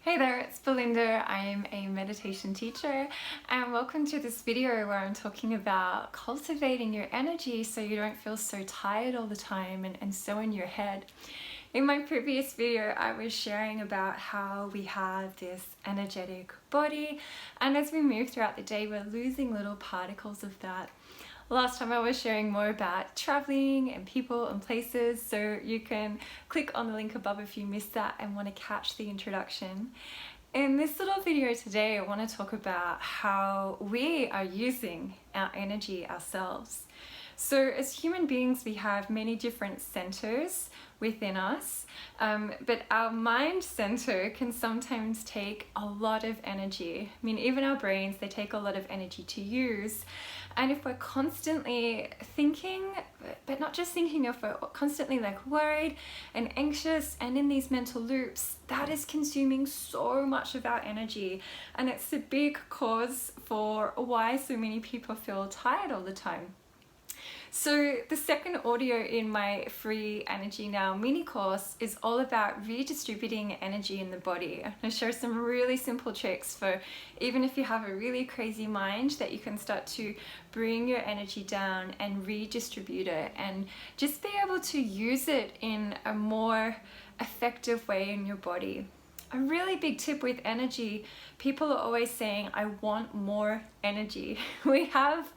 Hey there, it's Belinda. I'm a meditation teacher and welcome to this video where I'm talking about cultivating your energy so you don't feel so tired all the time and so in your head. In my previous video, I was sharing about how we have this energetic body, and as we move throughout the day, we're losing little particles of that. Last time I was sharing more about traveling and people and places, so you can click on the link above if you missed that and want to catch the introduction. In this little video today, I want to talk about how we are using our energy ourselves. So as human beings, we have many different centers within us, but our mind center can sometimes take a lot of energy. I mean, even our brains, they take a lot of energy to use. And if we're constantly thinking, but not just thinking, if we're constantly like worried and anxious and in these mental loops, that is consuming so much of our energy. And it's a big cause for why so many people feel tired all the time. So the second audio in my free Energy Now mini course is all about redistributing energy in the body. I share some really simple tricks for even if you have a really crazy mind, that you can start to bring your energy down and redistribute it and just be able to use it in a more effective way in your body. A really big tip with energy, people are always saying, I want more energy. We have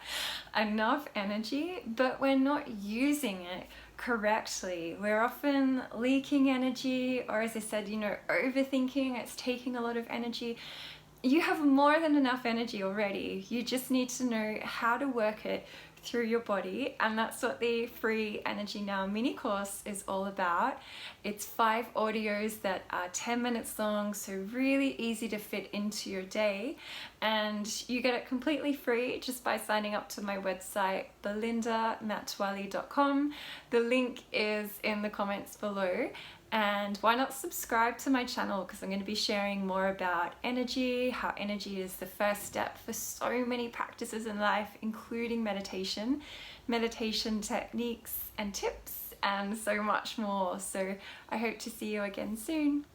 enough energy, but we're not using it correctly. We're often leaking energy, or as I said, overthinking. It's taking a lot of energy. You have more than enough energy already. You just need to know how to work it through your body, and that's what the free Energy Now mini course is all about. It's 5 audios that are 10 minutes long, so really easy to fit into your day, and you get it completely free just by signing up to my website belindamatwali.com. The link is in the comments below. And why not subscribe to my channel, because I'm going to be sharing more about energy, how energy is the first step for so many practices in life, including meditation techniques and tips, and so much more. So I hope to see you again soon.